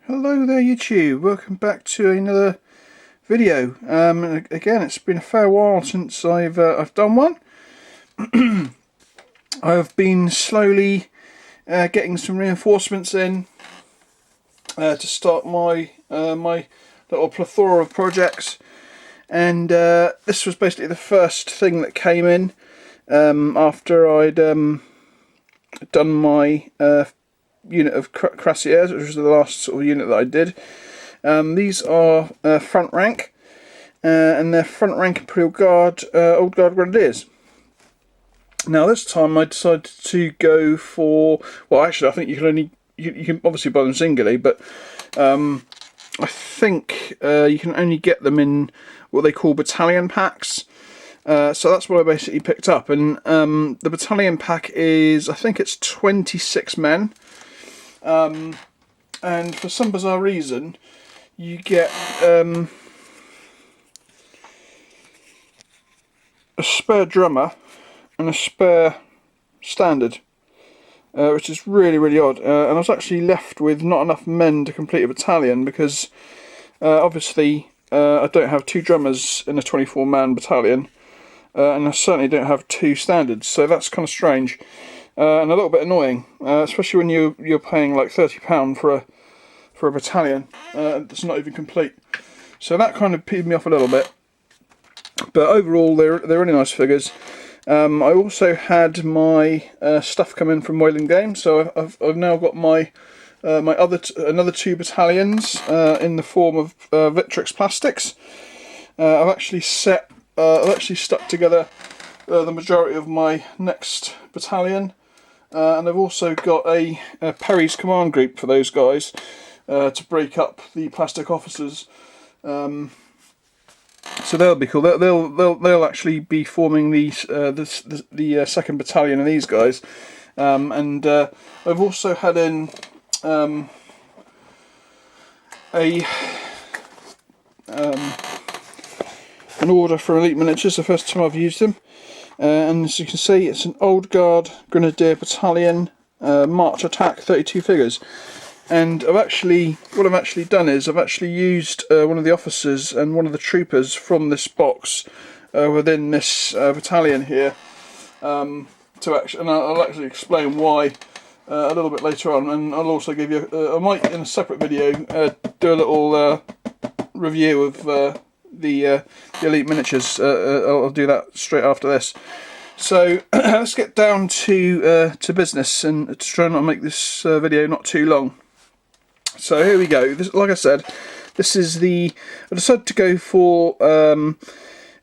Hello there YouTube, welcome back to another video. Again, it's been a fair while since I've done one. I've been slowly getting some reinforcements in to start my my little plethora of projects, and this was basically the first thing that came in after I'd done my unit of Cuirassiers, which was the last sort of unit that I did. These are front rank, and they're front rank Imperial Guard, Old Guard Grenadiers. Now this time I decided to go for, well actually I think you can only, you can obviously buy them singly, but I think you can only get them in what they call battalion packs. So that's what I basically picked up, and the battalion pack is, I think it's 26 men, and for some bizarre reason you get a spare drummer and a spare standard, which is really odd, and I was actually left with not enough men to complete a battalion because obviously I don't have two drummers in a 24-man battalion. And I certainly don't have two standards, so that's kind of strange and a little bit annoying, especially when you're paying like £30 for a battalion that's not even complete. So that kind of peeved me off a little bit. But overall, they're really nice figures. I also had my stuff come in from Whaling Games, so I've now got my another two battalions in the form of Victrix plastics. I've actually stuck together the majority of my next battalion, and I've also got a Perry's command group for those guys to break up the plastic officers. So they'll be cool. They'll actually be forming the second battalion of these guys, and I've also had in an order from Elite Minatures, the first time I've used them, and as you can see, it's an Old Guard Grenadier Battalion March Attack 32 figures. And what I've actually done is I've actually used one of the officers and one of the troopers from this box within this battalion here, and I'll actually explain why a little bit later on, and I'll also give you I might in a separate video do a little review of the Elite Minatures. I'll do that straight after this. So let's get down to business and to try not to make this video not too long. So here we go. Like I said, this is I decided to go for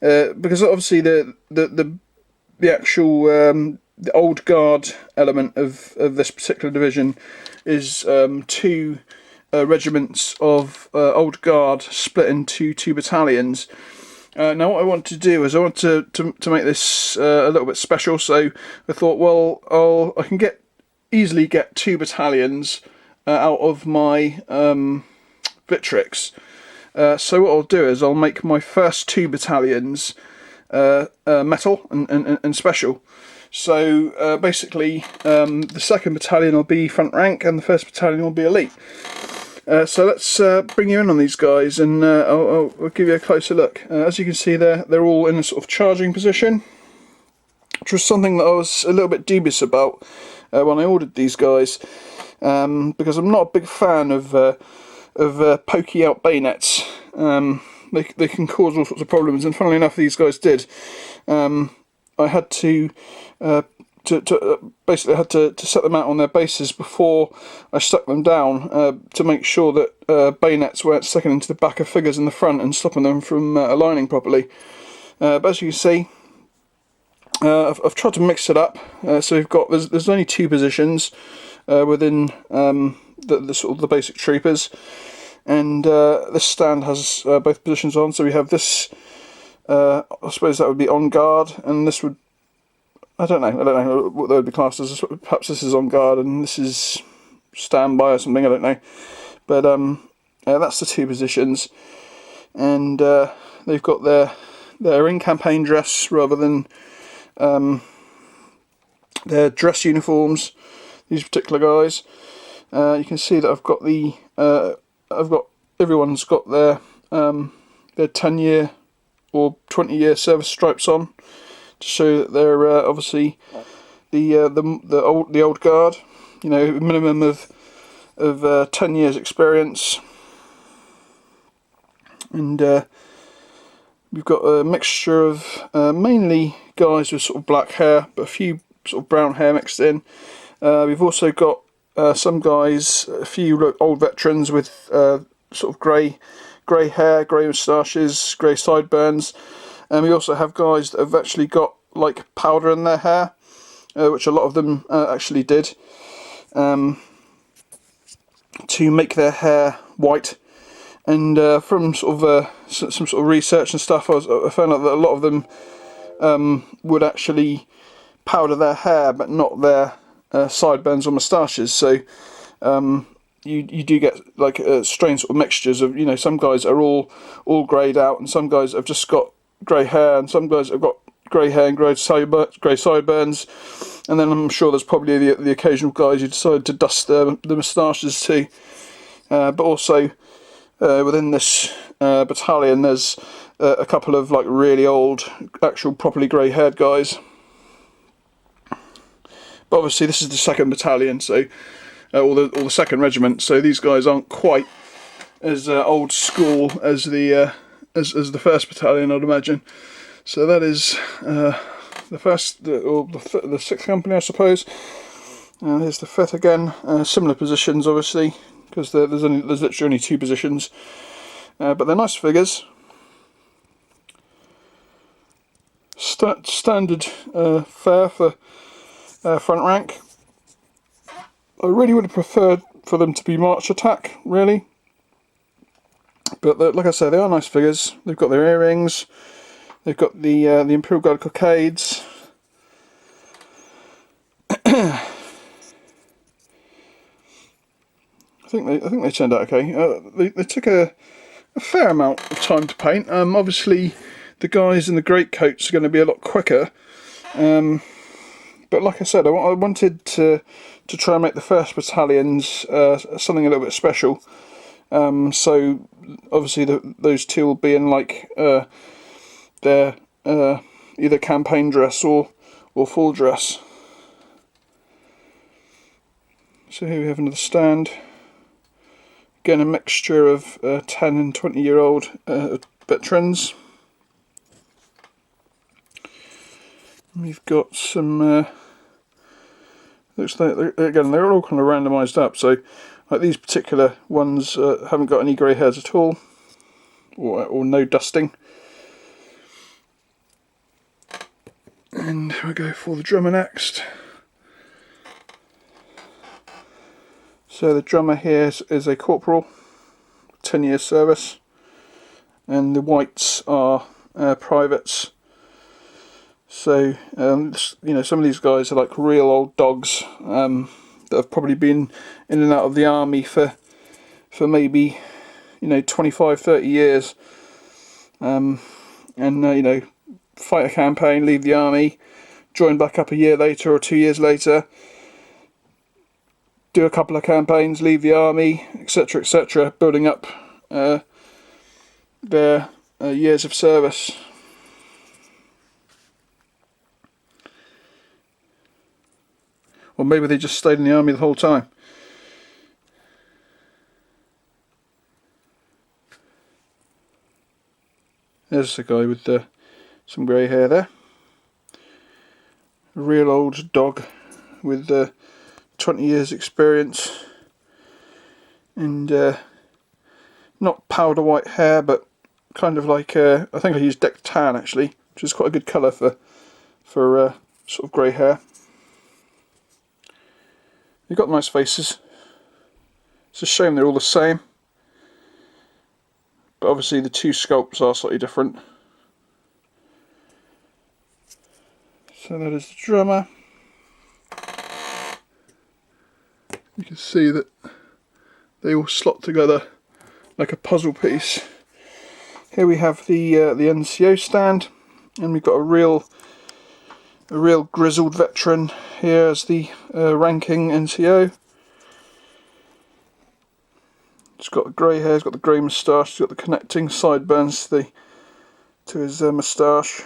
because obviously the actual the Old Guard element of this particular division is two regiments of Old Guard split into two battalions. Now what I want to do is I want to make this a little bit special, so I thought, well, I can easily get two battalions out of my Victrix. So what I'll do is I'll make my first two battalions metal and special. So basically the second battalion will be front rank and the first battalion will be elite. So let's bring you in on these guys, and I'll give you a closer look. As you can see there, they're all in a sort of charging position, which was something that I was a little bit dubious about when I ordered these guys, because I'm not a big fan of pokey out bayonets. They can cause all sorts of problems, and funnily enough, these guys did. I had to basically had to set them out on their bases before I stuck them down to make sure that bayonets weren't sticking into the back of figures in the front and stopping them from aligning properly. But as you can see, I've tried to mix it up. So we've got there's only two positions within the sort of the basic troopers, and this stand has both positions on. So we have this. I suppose that would be on guard, and this would. I don't know what they would be classed as. Perhaps this is on guard and this is standby or something, I don't know. But that's the two positions, and they've got their in-campaign dress rather than their dress uniforms, these particular guys. You can see that I've got the everyone's got their 10-year or 20-year service stripes on to show that they're obviously the old guard. You know, minimum of 10 years experience, and we've got a mixture of mainly guys with sort of black hair, but a few sort of brown hair mixed in. We've also got some guys, a few old veterans with sort of grey hair, grey moustaches, grey sideburns, and we also have guys that have actually got like powder in their hair, which a lot of them actually did, to make their hair white. And from sort of some sort of research and stuff, I found out that a lot of them would actually powder their hair, but not their sideburns or moustaches. So you do get like strange sort of mixtures of, you know, some guys are all greyed out, and some guys have just got grey hair, and some guys have got grey hair and grey sideburns, and then I'm sure there's probably the occasional guys who decide to dust the moustaches too. But also within this battalion, there's a couple of like really old, actual properly grey haired guys. But obviously this is the 2nd battalion, so or the 2nd regiment, so these guys aren't quite as old school as the 1st battalion, I'd imagine. So that is the 6th company, I suppose. Here's the 5th again. Similar positions, obviously, because there's literally only 2 positions, but they're nice figures. Standard fare for front rank. I really would have preferred for them to be march attack, really, but like I say, they are nice figures. They've got their earrings. They've got the Imperial Guard cockades. I think they turned out okay. They took a fair amount of time to paint. Obviously, the guys in the greatcoats are going to be a lot quicker. But like I said, I wanted to try and make the 1st battalion's something a little bit special. So obviously those 2 will be in like their either campaign dress or full dress. So here we have another stand. Again, a mixture of 10 and 20-year-old veterans. We've got some. Looks like again they're all kind of randomised up. So, like these particular ones haven't got any grey hairs at all, or no dusting. And we'll go for the drummer next. So the drummer here is a corporal, 10 years service, and the whites are privates. So you know, some of these guys are like real old dogs that have probably been in and out of the army for maybe, you know, 25-30 years, and you know, fight a campaign, leave the army, join back up a year later or 2 years later, do a couple of campaigns, leave the army, etc., etc., building up their years of service. Or maybe they just stayed in the army the whole time. There's a guy with some grey hair there. A real old dog with 20 years experience, and not powder white hair, but kind of like I think I used Deck Tan actually, which is quite a good colour for sort of grey hair. They've got nice faces. It's a shame they're all the same, but obviously the 2 sculpts are slightly different. So that is the drummer. You can see that they all slot together like a puzzle piece. Here we have the NCO stand, and we've got a real grizzled veteran here as the ranking NCO. He's got the grey hair, he's got the grey moustache, he's got the connecting sideburns to his moustache.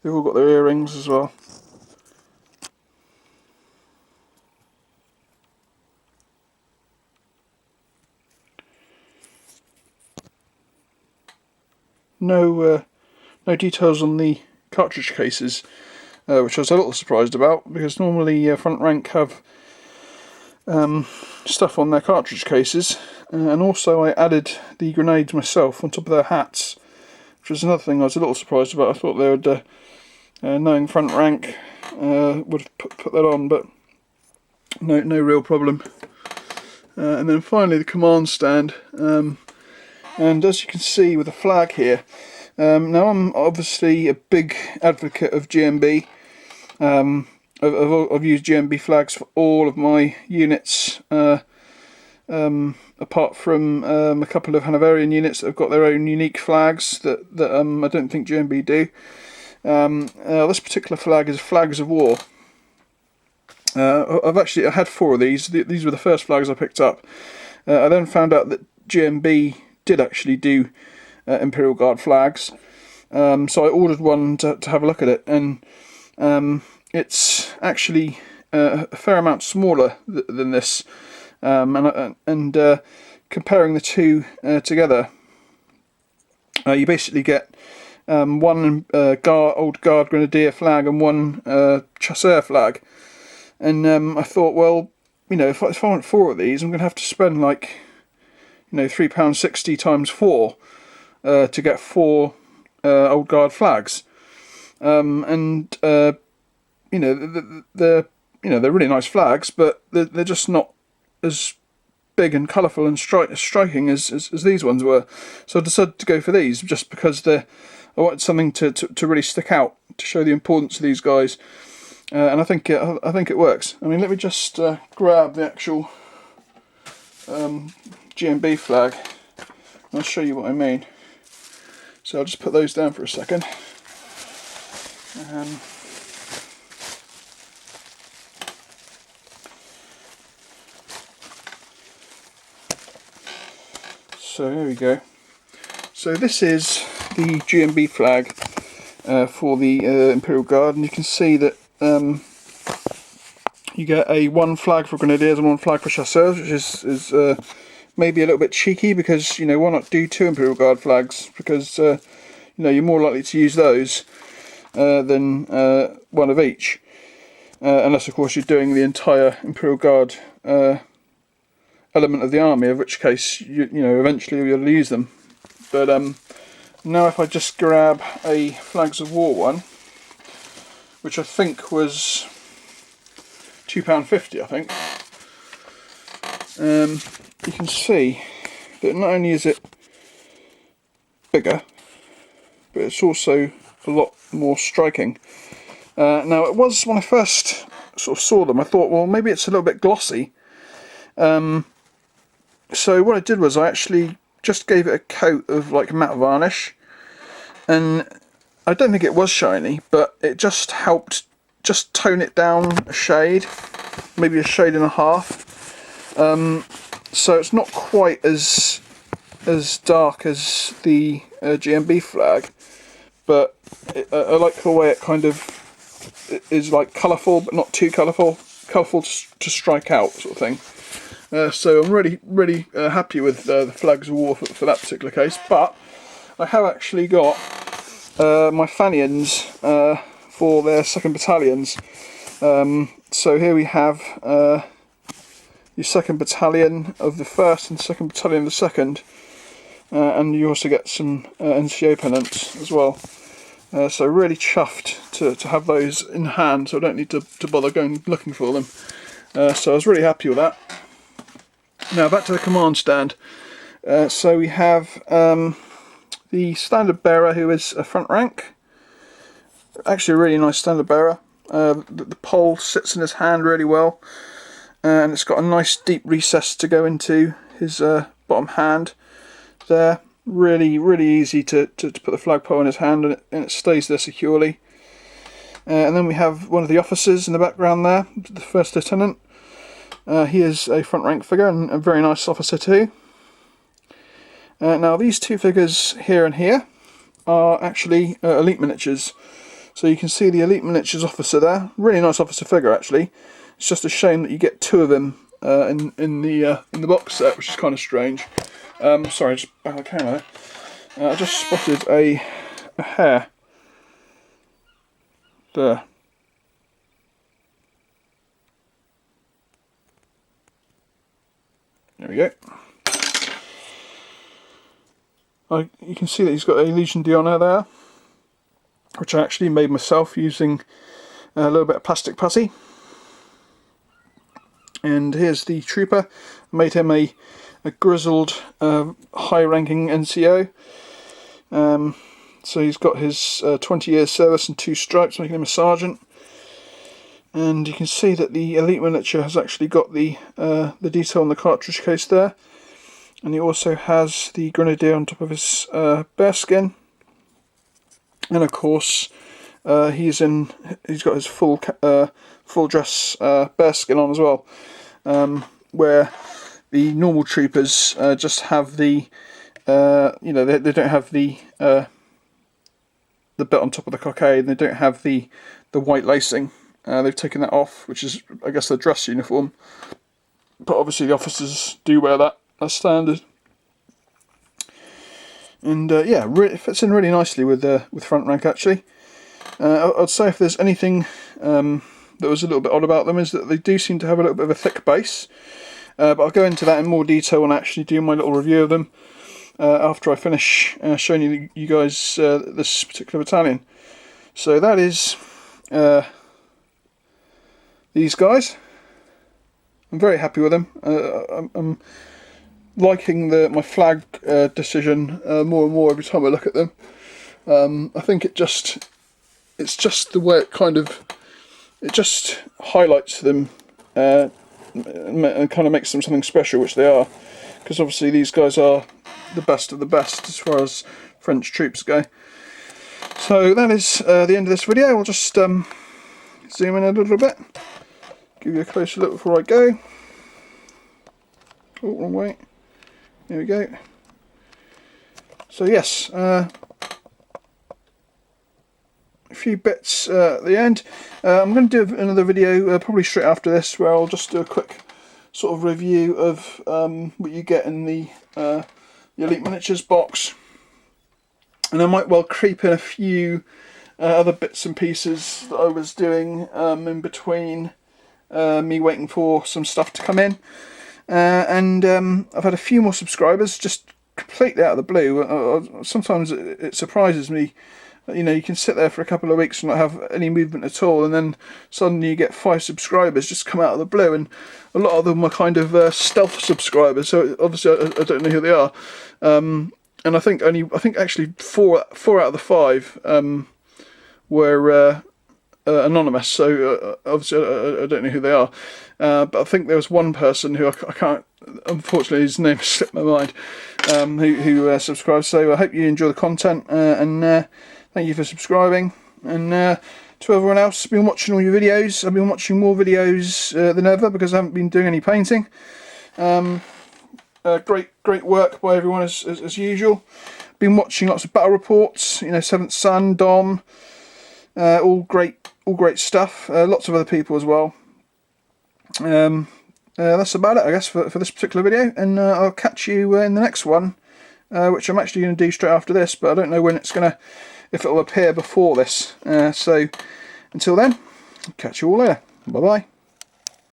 They've all got their earrings as well. No details on the cartridge cases, which I was a little surprised about, because normally front rank have stuff on their cartridge cases, and also I added the grenades myself on top of their hats, which was another thing I was a little surprised about. I thought they would, knowing front rank, would have put that on, but no real problem. And then finally the command stand, and as you can see with the flag here, now I'm obviously a big advocate of GMB. I've used GMB flags for all of my units, apart from a couple of Hanoverian units that have got their own unique flags that I don't think GMB do. This particular flag is Flags of War. I had 4 of these. These were the first flags I picked up. I then found out that GMB did actually do Imperial Guard flags, so I ordered one to have a look at it, and it's actually a fair amount smaller than this, and comparing the two together, you basically get one old Guard Grenadier flag and one Chasseur flag, and I thought, well, you know, if I want 4 of these, I'm going to have to spend like, you know, £3.60 times 4 to get 4 Old Guard flags, and you know, they're really nice flags, but they're just not as big and colourful and striking as these ones were. So I decided to go for these just because I wanted something to really stick out, to show the importance of these guys, and I think it works. I mean, let me just grab the actual GMB flag, and I'll show you what I mean. So I'll just put those down for a second. So here we go. So this is the GMB flag for the Imperial Guard, and you can see that you get one flag for Grenadiers and one flag for Chasseurs, which is maybe a little bit cheeky, because, you know, why not do 2 Imperial Guard flags, because you know, you're more likely to use those than one of each, unless of course you're doing the entire Imperial Guard element of the army, in which case you know, eventually you'll use them. But now if I just grab a Flags of War one, which I think was £2.50, I think, you can see that not only is it bigger, but it's also a lot more striking. Now, it was, when I first sort of saw them, I thought, well, maybe it's a little bit glossy. So what I did was I actually just gave it a coat of like matte varnish, and I don't think it was shiny, but it just helped just tone it down a shade, maybe a shade and a half. So it's not quite as dark as the GMB flag, but I like the way it kind of is like colourful, but not too colourful to strike out, sort of thing. So I'm really happy with the Flags of War for that particular case. But I have actually got my Fanians for their 2nd Battalions. So here we have your 2nd Battalion of the 1st and 2nd Battalion of the 2nd, and you also get some NCO pennants as well. So really chuffed to have those in hand, so I don't need to bother going looking for them. So I was really happy with that. Now back to the command stand. So we have the standard bearer, who is a front rank. Actually a really nice standard bearer. The pole sits in his hand really well, and it's got a nice deep recess to go into his bottom hand there. Really easy to put the flagpole in his hand, and it stays there securely. And then we have one of the officers in the background there, the 1st Lieutenant. He is a front rank figure and a very nice officer too. Now these two figures here and here are actually Elite Miniatures. So you can see the Elite Miniatures officer there. Really nice officer figure actually. It's just a shame that you get two of him in the box set, which is kind of strange. Sorry, just back on the camera. I just spotted a hair there. There we go. You can see that he's got a Legion d'Honneur there, which I actually made myself using a little bit of plastic putty. And here's the trooper. I made him a grizzled, high-ranking NCO. So he's got his 20 years service and 2 stripes, making him a sergeant. And you can see that the Elite Miniature has actually got the detail on the cartridge case there. And he also has the Grenadier on top of his bearskin. And of course, he's got his full dress bearskin on as well. Where the normal troopers just have the, they don't have the bit on top of the cockade. They don't have the white lacing. They've taken that off, which is, I guess, their dress uniform. But obviously the officers do wear that as standard. And yeah, it fits in really nicely with front rank actually. I'd say if there's anything that was a little bit odd about them is that they do seem to have a little bit of a thick base. But I'll go into that in more detail when I actually do my little review of them after I finish showing you guys this particular battalion. So that is these guys. I'm very happy with them. I'm liking my flag decision more and more every time I look at them. I think it's just the way it just highlights them and kind of makes them something special, which they are, because obviously these guys are the best of the best as far as French troops go. So that is the end of this video. I'll just zoom in a little bit, give you a closer look before I go. Oh, wrong way. There we go. So yes, a few bits at the end. I'm going to do another video probably straight after this, where I'll just do a quick sort of review of what you get in the Elite Miniatures box, and I might well creep in a few other bits and pieces that I was doing in between me waiting for some stuff to come in. And I've had a few more subscribers just completely out of the blue. Sometimes it surprises me. You can sit there for a couple of weeks and not have any movement at all, and then suddenly you get 5 subscribers just come out of the blue, and a lot of them are kind of stealth subscribers, so obviously I don't know who they are. And I think actually four out of the 5 were anonymous, so obviously I don't know who they are. But I think there was one person who I can't, unfortunately his name slipped my mind, who subscribed. So I hope you enjoy the content, and thank you for subscribing. And to everyone else who's been watching all your videos, I've been watching more videos than ever because I haven't been doing any painting. Great work by everyone as usual. Been watching lots of battle reports, 7th Son, Dom, all great stuff. Lots of other people as well. That's about it, I guess, for this particular video, and I'll catch you in the next one, which I'm actually going to do straight after this, but I don't know when if it'll appear before this. So until then, catch you all later. Bye bye.